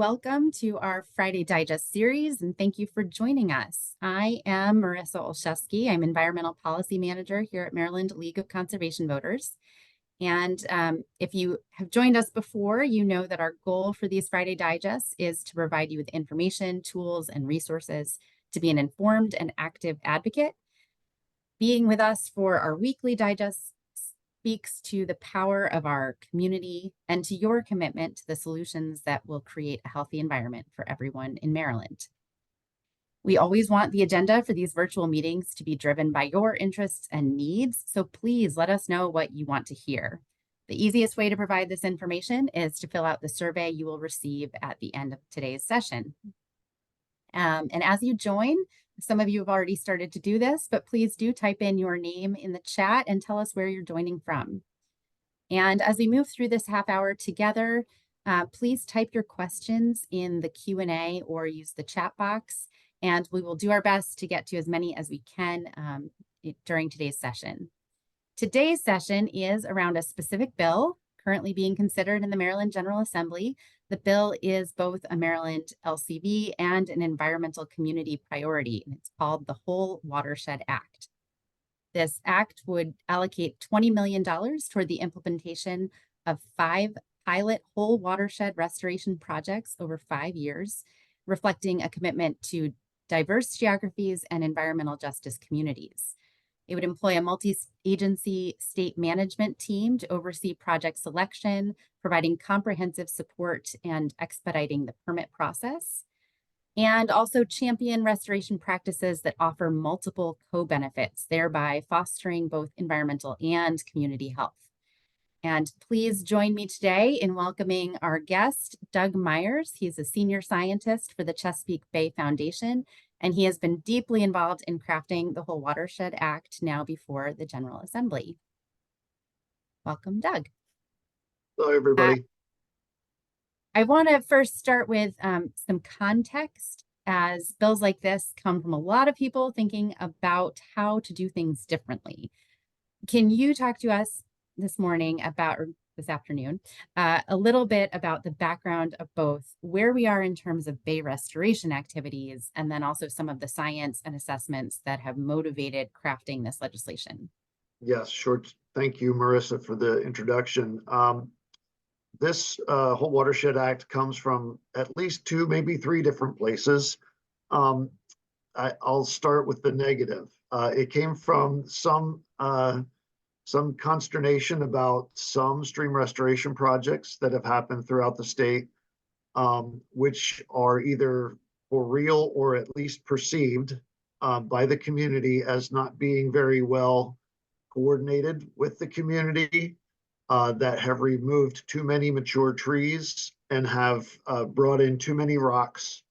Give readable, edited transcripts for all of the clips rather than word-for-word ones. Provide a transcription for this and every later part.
Welcome to our Friday Digest series, and thank you for joining us. I am Marisa Olszewski. I'm Environmental Policy Manager here at Maryland League of Conservation Voters. And if you have joined us before, you know that our goal for these Friday Digests is to provide you with information, tools, and resources to be an informed and active advocate. Being with us for our weekly digest speaks to the power of our community and to your commitment to the solutions that will create a healthy environment for everyone in Maryland. We always want the agenda for these virtual meetings to be driven by your interests and needs, so please let us know what you want to hear. The easiest way to provide this information is to fill out the survey you will receive at the end of today's session. And as you join, some of you have already started to do this, but please do type in your name in the chat and tell us where you're joining from. And as we move through this half hour together, please type your questions in the Q&A or use the chat box, and we will do our best to get to as many as we can during today's session. Today's session is around a specific bill currently being considered in the Maryland General Assembly. The bill is both a Maryland LCV and an environmental community priority, and it's called the Whole Watershed Act. This act would allocate $20 million toward the implementation of 5 pilot whole watershed restoration projects over 5 years, reflecting a commitment to diverse geographies and environmental justice communities. It would employ a multi-agency state management team to oversee project selection, providing comprehensive support and expediting the permit process, and also champion restoration practices that offer multiple co-benefits, thereby fostering both environmental and community health. And please join me today in welcoming our guest, Doug Myers. He's a senior scientist for the Chesapeake Bay Foundation, and he has been deeply involved in crafting the Whole Watershed Act now before the General Assembly. Welcome, Doug. Hello, everybody. I want to first start with some context, as bills like this come from a lot of people thinking about how to do things differently. Can you talk to us this morning about, or this afternoon, a little bit about the background of both where we are in terms of bay restoration activities, and then also some of the science and assessments that have motivated crafting this legislation? Yes, sure. Thank you, Marissa, for the introduction. This Whole Watershed Act comes from at least 2, maybe 3 different places. I'll start with the negative. It came from some consternation about some stream restoration projects that have happened throughout the state, which are either for real or at least perceived by the community as not being very well coordinated with the community, that have removed too many mature trees and have brought in too many rocks,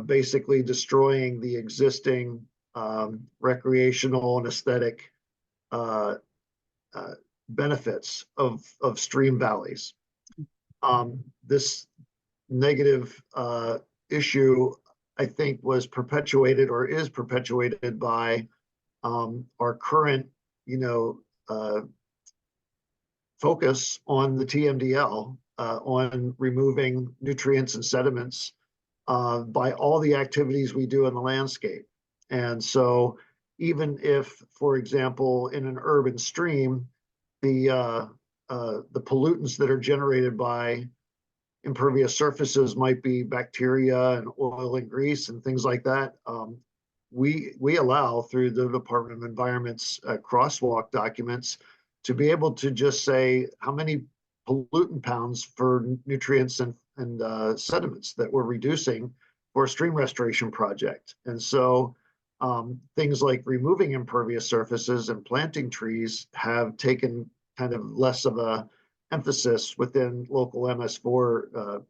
basically destroying the existing recreational and aesthetic benefits of stream valleys. This negative issue, I think, was perpetuated or is perpetuated by our current, focus on the TMDL, on removing nutrients and sediments by all the activities we do in the landscape. And so even if, for example, in an urban stream, the pollutants that are generated by impervious surfaces might be bacteria and oil and grease and things like that, we allow, through the Department of Environment's crosswalk documents, to be able to just say how many pollutant pounds for nutrients and sediments that we're reducing for a stream restoration project. And so things like removing impervious surfaces and planting trees have taken kind of less of a emphasis within local MS4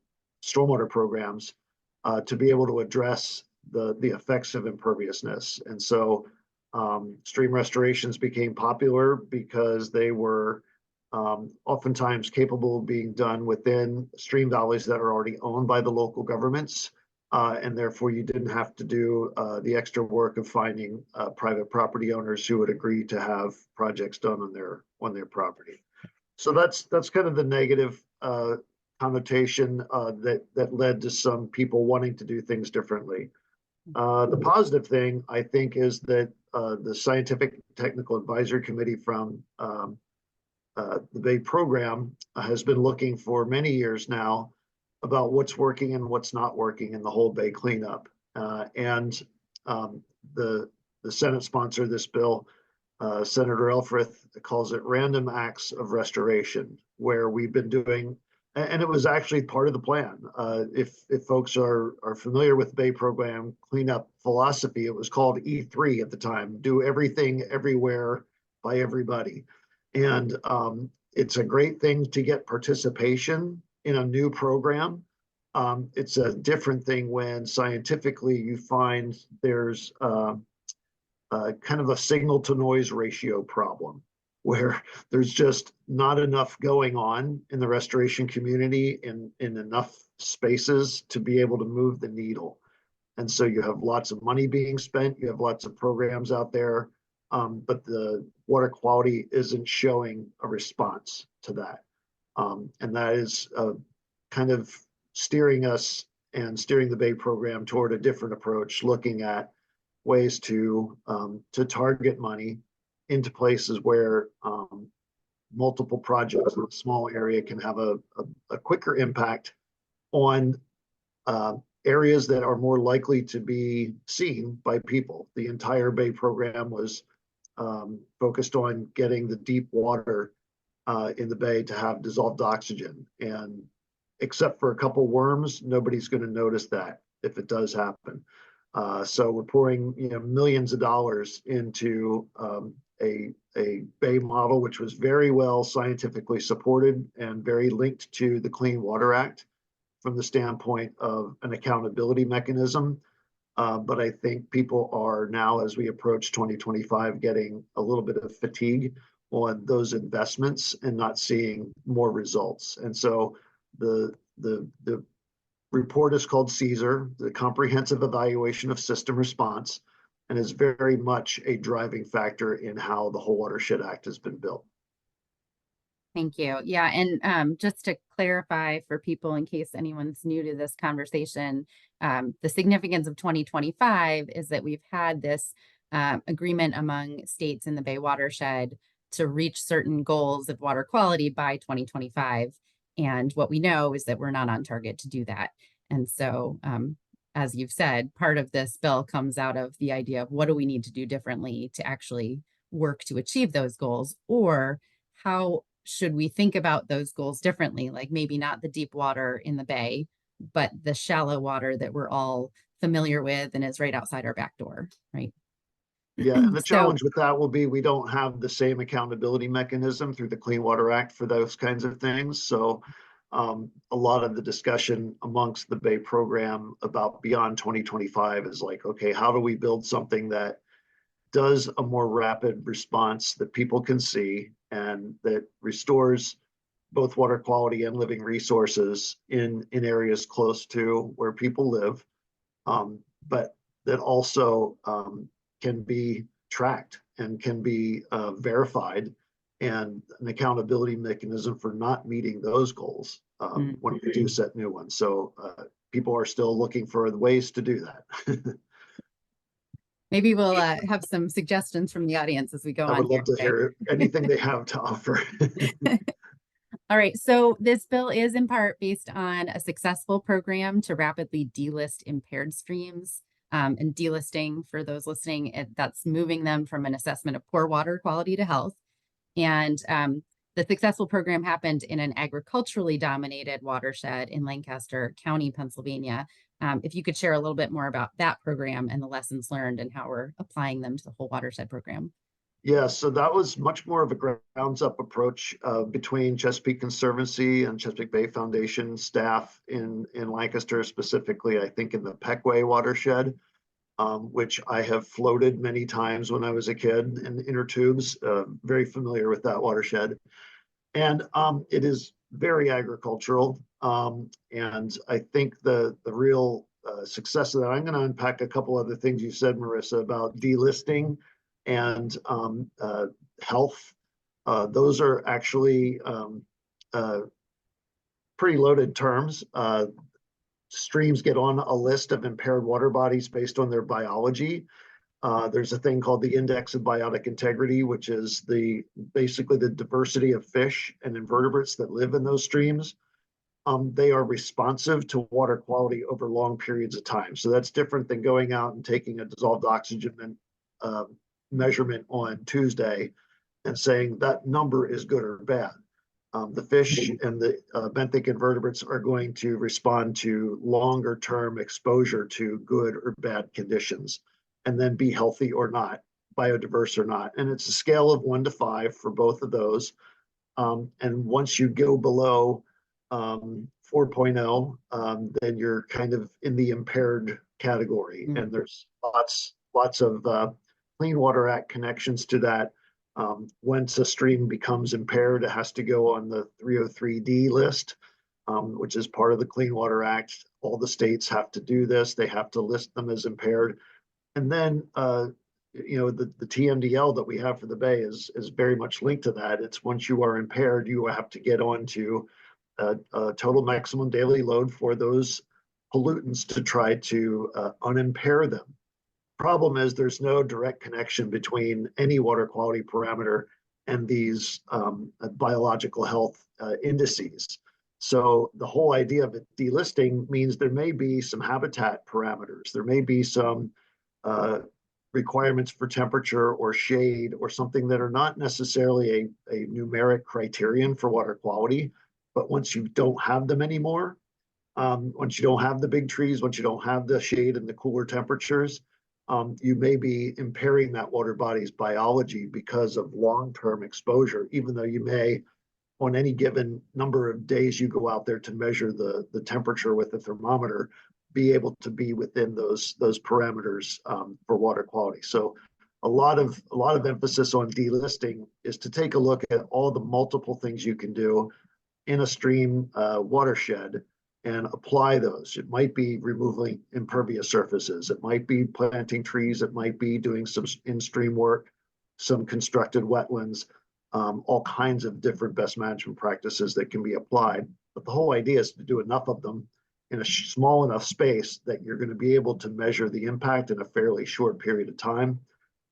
stormwater programs to be able to address the effects of imperviousness. And so stream restorations became popular because they were oftentimes capable of being done within stream valleys that are already owned by the local governments. And therefore you didn't have to do the extra work of finding private property owners who would agree to have projects done on their property. So that's kind of the negative connotation that led to some people wanting to do things differently. The positive thing, I think, is that the Scientific Technical Advisory Committee from the Bay program has been looking for many years now about what's working and what's not working in the whole Bay cleanup. And the Senate sponsor of this bill, Senator Elfreth, calls it random acts of restoration, where we've been doing, and it was actually part of the plan. If folks are familiar with the Bay program cleanup philosophy, it was called E3 at the time: do everything, everywhere, by everybody. And it's a great thing to get participation in a new program. It's a different thing when scientifically you find there's kind of a signal to noise ratio problem, where there's just not enough going on in the restoration community in enough spaces to be able to move the needle. And so you have lots of money being spent, you have lots of programs out there, but the water quality isn't showing a response to that. And that is kind of steering us and steering the Bay program toward a different approach, looking at ways to target money into places where multiple projects in a small area can have a quicker impact on areas that are more likely to be seen by people. The entire Bay program was focused on getting the deep water in the Bay to have dissolved oxygen. And except for a couple worms, nobody's going to notice that if it does happen. So we're pouring millions of dollars into a Bay model, which was very well scientifically supported and very linked to the Clean Water Act from the standpoint of an accountability mechanism. But I think people are now, as we approach 2025, getting a little bit of fatigue on those investments and not seeing more results. And so the report is called CESR, the Comprehensive Evaluation of System Response, and is very much a driving factor in how the Whole Watershed Act has been built. Thank you. Yeah, and just to clarify for people, in case anyone's new to this conversation, the significance of 2025 is that we've had this agreement among states in the Bay watershed to reach certain goals of water quality by 2025. And what we know is that we're not on target to do that. And so, as you've said, part of this bill comes out of the idea of what do we need to do differently to actually work to achieve those goals, or how should we think about those goals differently? Like maybe not the deep water in the Bay, but the shallow water that we're all familiar with and is right outside our back door, right? Yeah, and the So, challenge with that will be we don't have the same accountability mechanism through the Clean Water Act for those kinds of things. So a lot of the discussion amongst the Bay program about beyond 2025 is like, okay, how do we build something that does a more rapid response that people can see and that restores both water quality and living resources in areas close to where people live, but that also can be tracked and can be verified, and an accountability mechanism for not meeting those goals when we do set new ones. So people are still looking for ways to do that. maybe we'll have some suggestions from the audience as we go on. I would love to today. hear anything they have to offer. All right, so this bill is in part based on a successful program to rapidly delist impaired streams. And delisting, for those listening, that's moving them from an assessment of poor water quality to health. And the successful program happened in an agriculturally dominated watershed in Lancaster County, Pennsylvania. If you could share a little bit more about that program and the lessons learned and how we're applying them to the whole watershed program. Yeah, so that was much more of a grounds up approach between Chesapeake Conservancy and Chesapeake Bay Foundation staff in Lancaster, specifically, I think in the Peckway watershed, which I have floated many times when I was a kid in inner tubes, very familiar with that watershed. And it is very agricultural. And I think the real success of that, I'm going to unpack a couple other things you said, Marisa, about delisting and health. Those are actually pretty loaded terms. Streams get on a list of impaired water bodies based on their biology. There's a thing called the Index of Biotic Integrity, which is basically the diversity of fish and invertebrates that live in those streams. They are responsive to water quality over long periods of time. So that's different than going out and taking a dissolved oxygen measurement on Tuesday and saying that number is good or bad. The fish and the benthic invertebrates are going to respond to longer term exposure to good or bad conditions and then be healthy or not, biodiverse or not. And it's a scale of 1 to 5 for both of those. And once you go below 4.0, then you're kind of in the impaired category. And there's lots of Clean Water Act connections to that. Once a stream becomes impaired, it has to go on the 303D list, which is part of the Clean Water Act. All the states have to do this. They have to list them as impaired. And then, the TMDL that we have for the Bay is very much linked to that. It's once you are impaired, you have to get on to a total maximum daily load for those pollutants to try to unimpair them. Problem is there's no direct connection between any water quality parameter and these biological health indices. So the whole idea of it delisting means there may be some habitat parameters. There may be some requirements for temperature or shade or something that are not necessarily a numeric criterion for water quality. But once you don't have them anymore, once you don't have the big trees, once you don't have the shade and the cooler temperatures, you may be impairing that water body's biology because of long-term exposure, even though you may, on any given number of days you go out there to measure the temperature with the thermometer, be able to be within those parameters for water quality. So a lot of emphasis on delisting is to take a look at all the multiple things you can do in a stream watershed and apply those. It might be removing impervious surfaces. It might be planting trees. It might be doing some in-stream work, some constructed wetlands, all kinds of different best management practices that can be applied. But the whole idea is to do enough of them in a small enough space that you're going to be able to measure the impact in a fairly short period of time,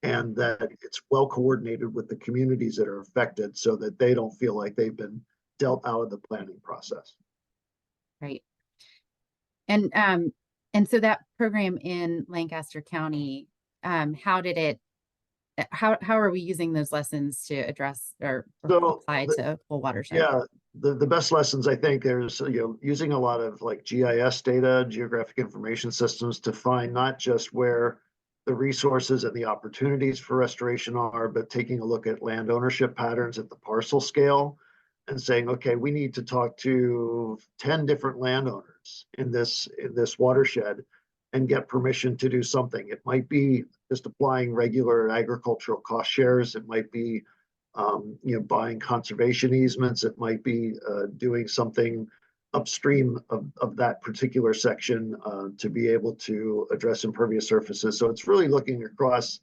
and that it's well coordinated with the communities that are affected so that they don't feel like they've been dealt out of the planning process. Right. And so that program in Lancaster County, how are we using those lessons to address or apply to Whole Watershed? Yeah, the best lessons, I think, there's using a lot of like GIS data, geographic information systems, to find not just where the resources and the opportunities for restoration are, but taking a look at land ownership patterns at the parcel scale and saying, okay, we need to talk to 10 different landowners in this watershed and get permission to do something. It might be just applying regular agricultural cost shares. It might be buying conservation easements. It might be doing something upstream of that particular section to be able to address impervious surfaces. So it's really looking across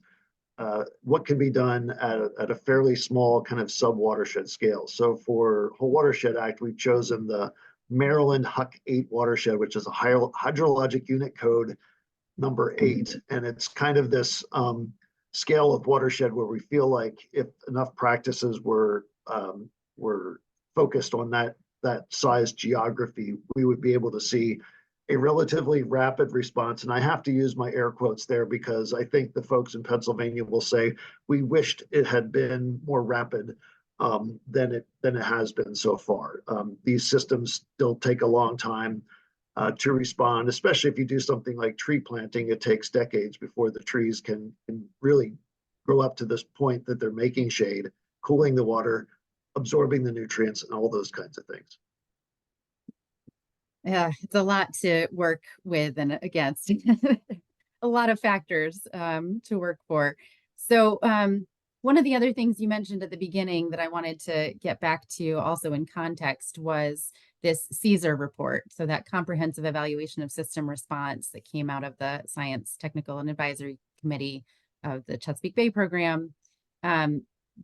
what can be done at a fairly small kind of sub-watershed scale. So for Whole Watershed Act, we've chosen the Maryland Huck 8 watershed, which is a hydrologic unit code number 8. And it's kind of this scale of watershed where we feel like if enough practices were focused on that size geography, we would be able to see a relatively rapid response. And I have to use my air quotes there because I think the folks in Pennsylvania will say we wished it had been more rapid than it has been so far. These systems still take a long time to respond, especially if you do something like tree planting. It takes decades before the trees can really grow up to this point that they're making shade, cooling the water, absorbing the nutrients, and all those kinds of things. Yeah, it's a lot to work with and against. A lot of factors to work for. So one of the other things you mentioned at the beginning that I wanted to get back to also in context was this CESR report. So that comprehensive evaluation of system response that came out of the Science, Technical, and Advisory Committee of the Chesapeake Bay program.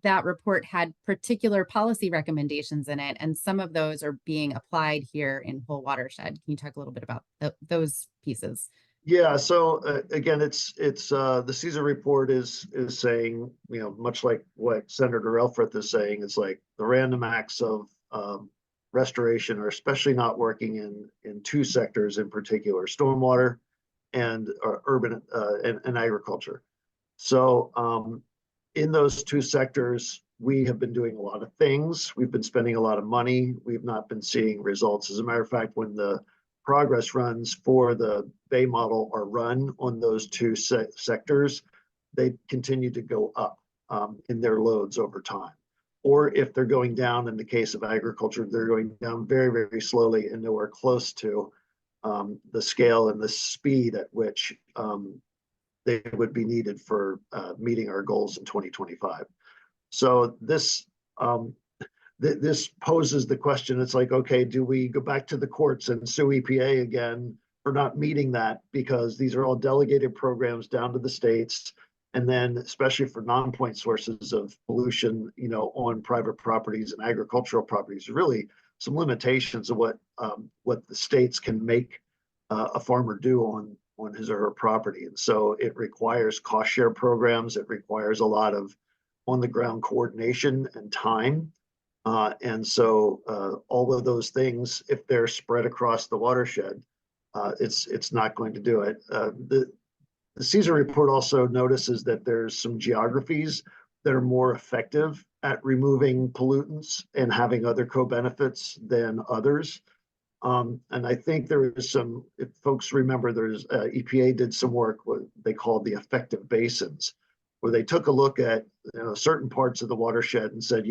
that report had particular policy recommendations in it, and some of those are being applied here in Whole Watershed. Can you talk a little bit about those pieces? Yeah, so again, it's the CESR report is saying, much like what Senator Elfreth is saying, it's like the random acts of restoration are especially not working in two sectors in particular: stormwater and urban and agriculture. So in those two sectors, we have been doing a lot of things. We've been spending a lot of money. We've not been seeing results. As a matter of fact, when the progress runs for the Bay model are run on those two sectors, they continue to go up in their loads over time. Or if they're going down, in the case of agriculture, they're going down very, very slowly and nowhere close to the scale and the speed at which they would be needed for meeting our goals in 2025. So this poses the question. It's like, okay, do we go back to the courts and sue EPA again for not meeting that? Because these are all delegated programs down to the states. And then especially for non-point sources of pollution, on private properties and agricultural properties, really some limitations of what the states can make a farmer do on his or her property. And so it requires cost share programs. It requires a lot of on the ground coordination and time. And so all of those things, if they're spread across the watershed, it's not going to do it. The CESR report also notices that there's some geographies that are more effective at removing pollutants and having other co-benefits than others. And I think there is some, if folks remember, there's EPA did some work, what they called the effective basins, where they took a look at certain parts of the watershed and said,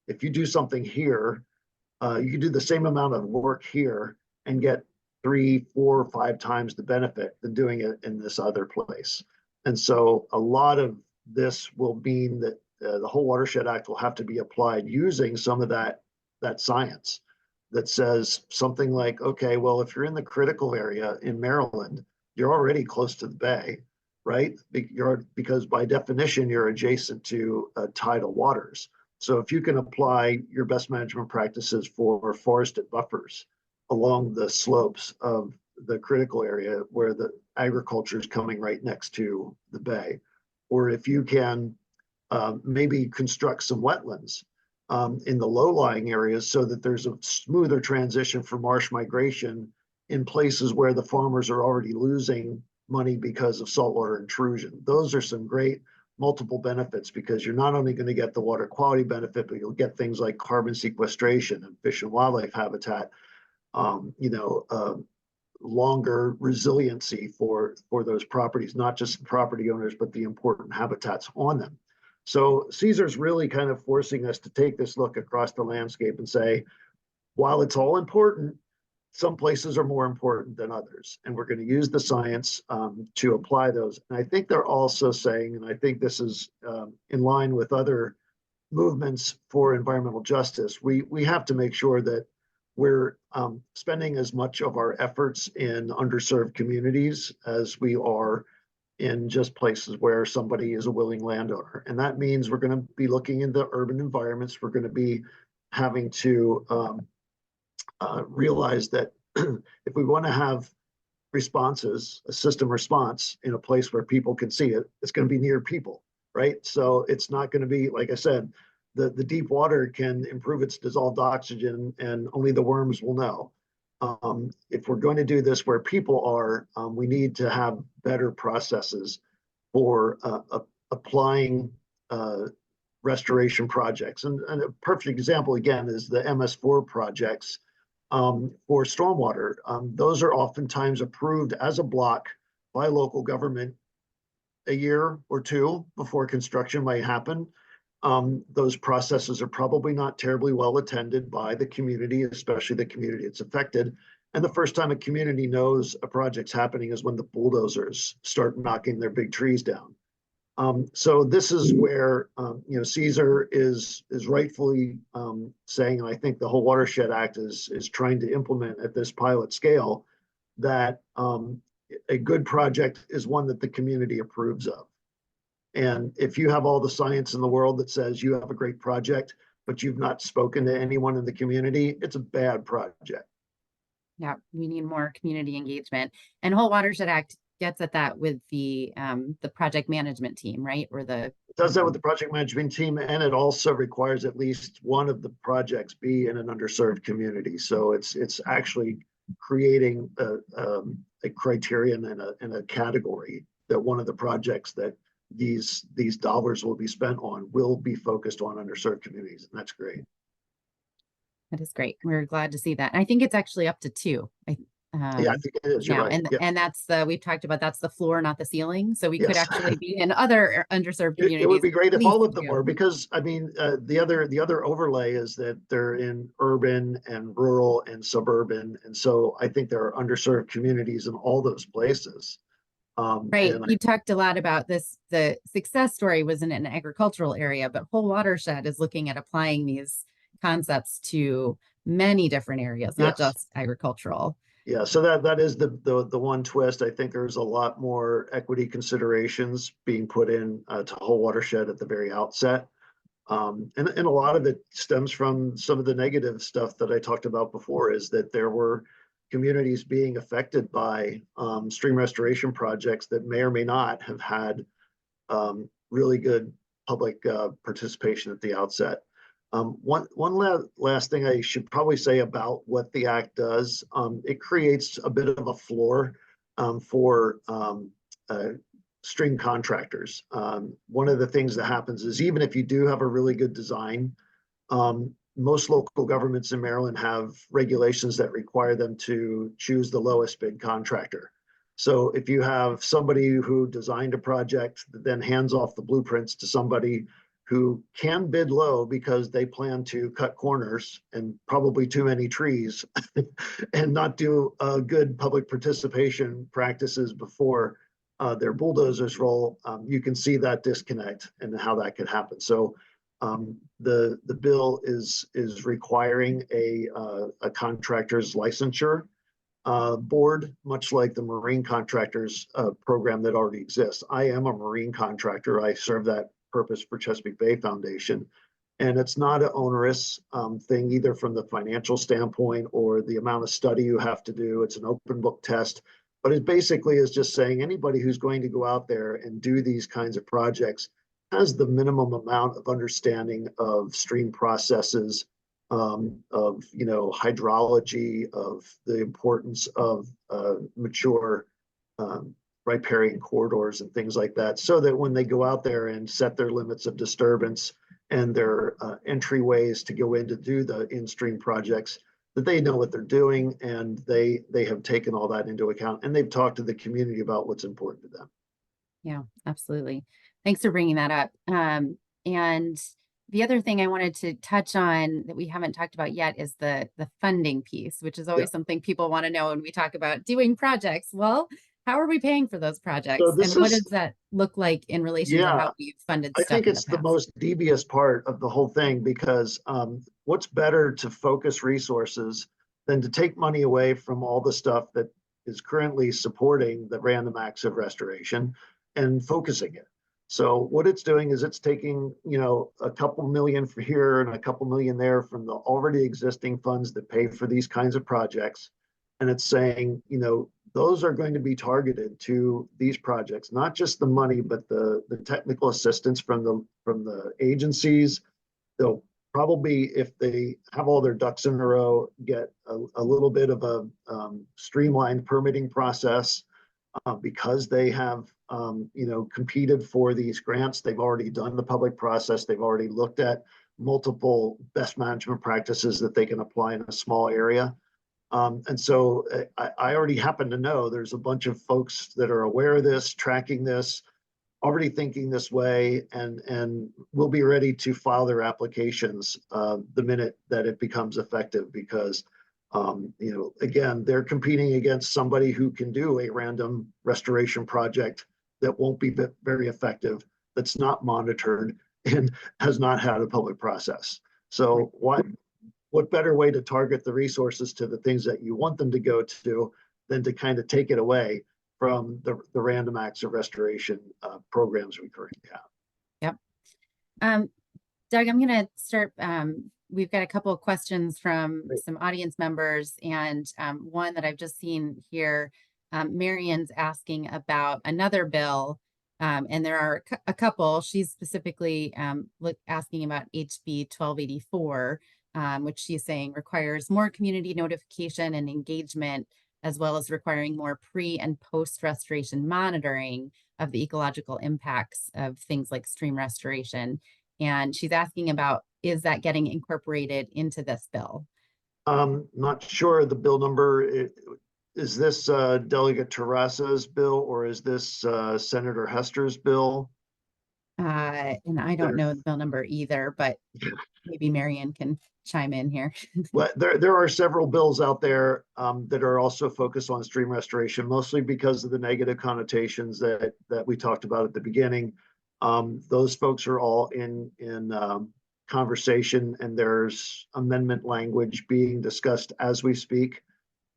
if you do something here, you can do the same amount of work here and get 3, 4, or 5 times the benefit than doing it in this other place. And so a lot of this will mean that the Whole Watershed Act will have to be applied using some of that science that says something like, okay, well, if you're in the critical area in Maryland, you're already close to the bay, right? Because by definition, you're adjacent to tidal waters. So if you can apply your best management practices for forested buffers along the slopes of the critical area where the agriculture is coming right next to the bay, or if you can maybe construct some wetlands in the low-lying areas so that there's a smoother transition for marsh migration in places where the farmers are already losing money because of saltwater intrusion. Those are some great multiple benefits, because you're not only going to get the water quality benefit, but you'll get things like carbon sequestration and fish and wildlife habitat, longer resiliency for those properties, not just the property owners, but the important habitats on them. So CESR's really kind of forcing us to take this look across the landscape and say, while it's all important, some places are more important than others, and we're going to use the science to apply those. And I think they're also saying, and I think this is in line with other movements for environmental justice, we have to make sure that we're spending as much of our efforts in underserved communities as we are in just places where somebody is a willing landowner. And that means we're going to be looking into urban environments. We're going to be having to realize that if we want to have responses, a system response in a place where people can see it, it's going to be near people, right? So it's not going to be, like I said, the deep water can improve its dissolved oxygen and only the worms will know. If we're going to do this where people are, we need to have better processes for applying restoration projects. And a perfect example, again, is the MS4 projects for stormwater. Those are oftentimes approved as a block by local government a year or two before construction might happen. Those processes are probably not terribly well attended by the community, especially the community that's affected. And the first time a community knows a project's happening is when the bulldozers start knocking their big trees down. So this is where CESR is rightfully saying, and I think the Whole Watershed Act is trying to implement at this pilot scale, that a good project is one that the community approves of. And if you have all the science in the world that says you have a great project, but you've not spoken to anyone in the community, it's a bad project. Yeah, we need more community engagement. And Whole Watershed Act gets at that with the project management team, right? Or the It does that with the project management team, and it also requires at least one of the projects be in an underserved community. So it's actually creating a criterion and a category that one of the projects that these dollars will be spent on will be focused on underserved communities, and that's great. That is great. We're glad to see that. And I think it's actually up to two. Yeah, I think it is. You're Now, right. Yeah. and that's we've talked about, that's the floor, not the ceiling. So we could Yes. actually be in other underserved communities. It would be great at if all least of them two. were, because I mean, the other overlay is that they're in urban and rural and suburban, and so I think there are underserved communities in all those places. Right. And You talked a lot about this. The success story was in an agricultural area, but Whole Watershed is looking at applying these concepts to many different areas, not yes, just agricultural. yeah. So that is the one twist. I think there's a lot more equity considerations being put in to Whole Watershed at the very outset. And a lot of it stems from some of the negative stuff that I talked about before, is that there were communities being affected by stream restoration projects that may or may not have had really good public participation at the outset. One last thing I should probably say about what the act does, it creates a bit of a floor for stream contractors. One of the things that happens is, even if you do have a really good design, most local governments in Maryland have regulations that require them to choose the lowest bid contractor. So if you have somebody who designed a project that then hands off the blueprints to somebody who can bid low because they plan to cut corners and probably too many trees and not do good public participation practices before their bulldozers roll, you can see that disconnect and how that could happen. So the bill is requiring a contractor's licensure board, much like the marine contractors program that already exists. I am a marine contractor. I serve that purpose for Chesapeake Bay Foundation. And it's not an onerous thing, either from the financial standpoint or the amount of study you have to do. It's an open book test, but it basically is just saying anybody who's going to go out there and do these kinds of projects has the minimum amount of understanding of stream processes, of hydrology, of the importance of mature riparian corridors and things like that, so that when they go out there and set their limits of disturbance and their entryways to go in to do the in-stream projects, that they know what they're doing, and they have taken all that into account, and they've talked to the community about what's important to them. Yeah, absolutely. Thanks for bringing that up. And the other thing I wanted to touch on that we haven't talked about yet is the funding piece, which is always something people want to know when we talk about doing projects. Well, how are we paying for those projects? So this And what is, does that look like in relation to yeah, how we've funded I stuff think in the it's the past? most devious part of the whole thing, because what's better to focus resources than to take money away from all the stuff that is currently supporting the random acts of restoration and focusing it. So what it's doing is it's taking, a couple million for here and a couple million there from the already existing funds that pay for these kinds of projects. And it's saying, those are going to be targeted to these projects, not just the money, but the technical assistance from the agencies. They'll probably, if they have all their ducks in a row, get a little bit of a streamlined permitting process because they have competed for these grants. They've already done the public process. They've already looked at multiple best management practices that they can apply in a small area. And so I already happen to know there's a bunch of folks that are aware of this, tracking this, already thinking this way, and will be ready to file their applications the minute that it becomes effective, because again, they're competing against somebody who can do a random restoration project that won't be very effective, that's not monitored, and has not had a public process. So what better way to target the resources to the things that you want them to go to than to kind of take it away from the random acts of restoration programs we currently have. Yep. Doug, I'm going to start. We've got a couple of questions from some audience members, and one that I've just seen here. Marion's asking about another bill, and there are a couple. She's specifically asking about HB 1284, which she's saying requires more community notification and engagement, as well as requiring more pre and post restoration monitoring of the ecological impacts of things like stream restoration. And she's asking about, is that getting incorporated into this bill? Not sure the bill number. Is this Delegate Terrasa's bill, or is this Senator Hester's bill? And I don't know the bill number either, but maybe Marion can chime in here. Well, there are several bills out there that are also focused on stream restoration, mostly because of the negative connotations that we talked about at the beginning. Those folks are all in conversation, and there's amendment language being discussed as we speak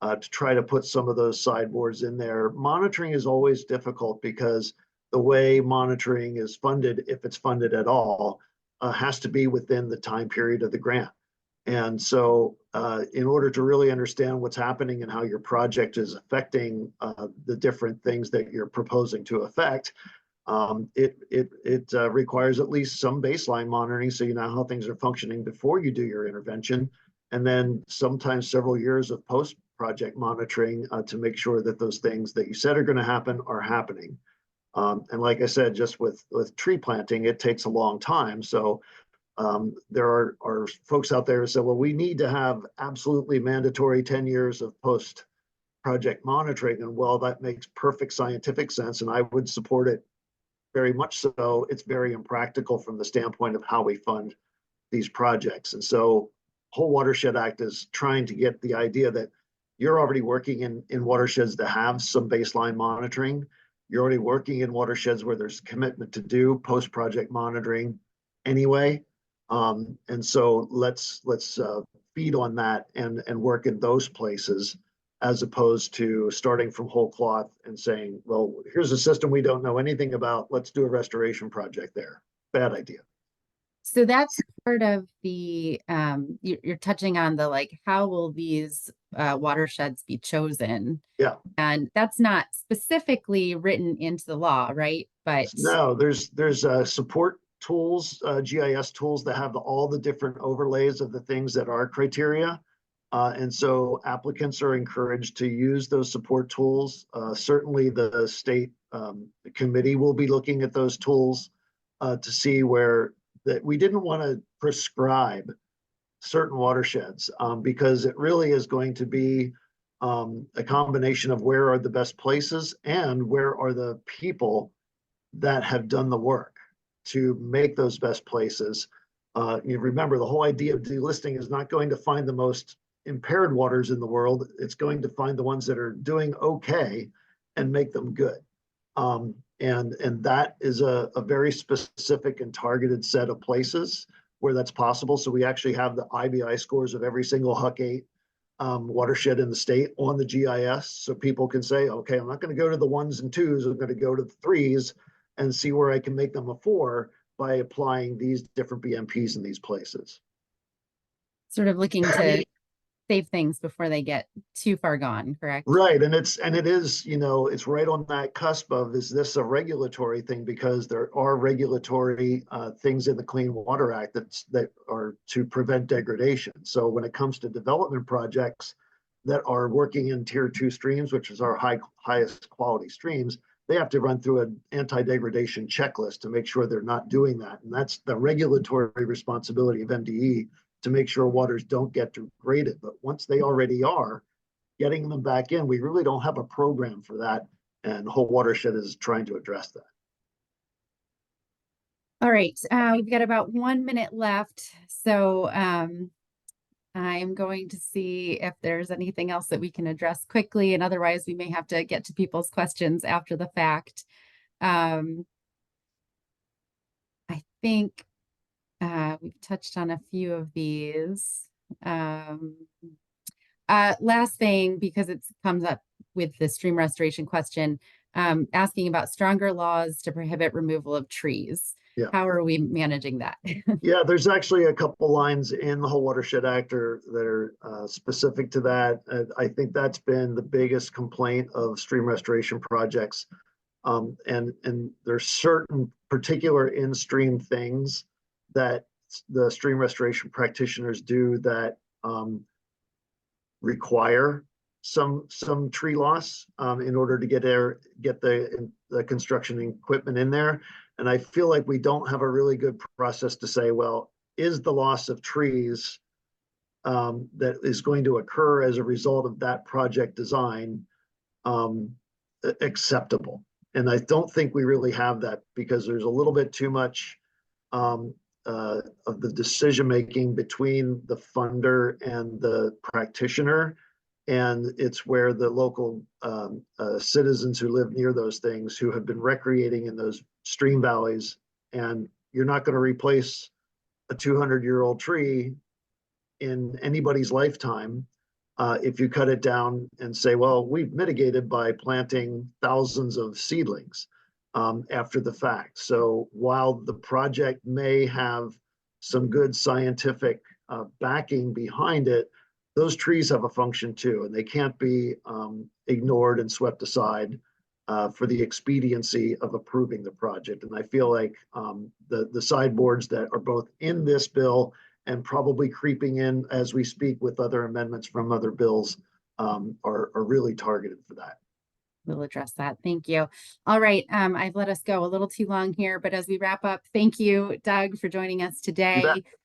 to try to put some of those sideboards in there. Monitoring is always difficult because the way monitoring is funded, if it's funded at all, has to be within the time period of the grant. And so in order to really understand what's happening and how your project is affecting the different things that you're proposing to affect, it requires at least some baseline monitoring, so you know how things are functioning before you do your intervention, and then sometimes several years of post-project monitoring to make sure that those things that you said are going to happen are happening. And like I said, just with tree planting, it takes a long time. So there are folks out there who say, well, we need to have absolutely mandatory 10 years of post-project monitoring. And well, that makes perfect scientific sense, and I would support it very much so. It's very impractical from the standpoint of how we fund these projects. And so Whole Watershed Act is trying to get the idea that you're already working in watersheds that have some baseline monitoring. You're already working in watersheds where there's commitment to do post-project monitoring anyway. And so let's feed on that and work in those places, as opposed to starting from whole cloth and saying, well, here's a system we don't know anything about. Let's do a restoration project there. Bad idea. So that's part of the, you're touching on the, like, how will these watersheds be chosen? Yeah. And that's not specifically written into the law, right? But no, there's support tools, GIS tools that have all the different overlays of the things that are criteria. And so applicants are encouraged to use those support tools. Certainly the state committee will be looking at those tools to see where that we didn't want to prescribe certain watersheds because it really is going to be a combination of where are the best places and where are the people that have done the work to make those best places. You remember, the whole idea of delisting is not going to find the most impaired waters in the world. It's going to find the ones that are doing okay and make them good. And that is a very specific and targeted set of places where that's possible. So we actually have the IBI scores of every single HUC 8 watershed in the state on the GIS. So people can say, okay, I'm not going to go to the 1s and 2s. I'm going to go to the 3s and see where I can make them a 4 by applying these different BMPs in these places. Sort of looking to save things before they get too far gone, correct? Right. And it is, you know, it's right on that cusp of, is this a regulatory thing? Because there are regulatory things in the Clean Water Act that are to prevent degradation. So when it comes to development projects that are working in tier 2 streams, which is our highest quality streams, they have to run through an anti-degradation checklist to make sure they're not doing that. And that's the regulatory responsibility of MDE, to make sure waters don't get degraded. But once they already are, getting them back in, we really don't have a program for that. And Whole Watershed is trying to address that. All right, we've got about 1 minute left. So I'm going to see if there's anything else that we can address quickly, and otherwise we may have to get to people's questions after the fact. I think we've touched on a few of these. Last thing, because it comes up with the stream restoration question, asking about stronger laws to prohibit removal of trees. Yeah. How are we managing that? Yeah, there's actually a couple lines in the Whole Watershed Act that are specific to that. I think that's been the biggest complaint of stream restoration projects. And there's certain particular in-stream things that the stream restoration practitioners do that require some tree loss in order to get the construction equipment in there. And I feel like we don't have a really good process to say, well, is the loss of trees that is going to occur as a result of that project design acceptable? And I don't think we really have that, because there's a little bit too much of the decision making between the funder and the practitioner. And it's where the local citizens who live near those things, who have been recreating in those stream valleys, and you're not going to replace a 200-year-old tree in anybody's lifetime if you cut it down and say, well, we've mitigated by planting thousands of seedlings after the fact. So while the project may have some good scientific backing behind it, those trees have a function too, and they can't be ignored and swept aside for the expediency of approving the project. And I feel like the sideboards that are both in this bill and probably creeping in as we speak with other amendments from other bills are really targeted for that. We'll address that. Thank you. All right. I've let us go a little too long here, but as we wrap up, thank you, Doug, for joining us today.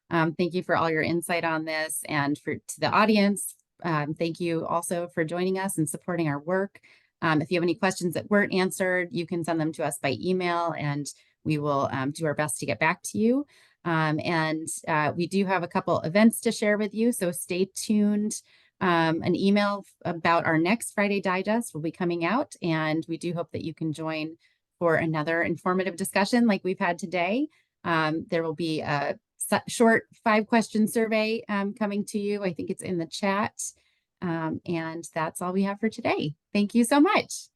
Thank you for all your insight on this, and to the audience. Thank you also for joining us and supporting our work. If you have any questions that weren't answered, you can send them to us by email, and we will do our best to get back to you. We do have a couple events to share with you, so stay tuned. An email about our next Friday Digest will be coming out, and we do hope that you can join for another informative discussion like we've had today. There will be a short 5-question survey coming to you. I think it's in the chat. And that's all we have for today. Thank you so much.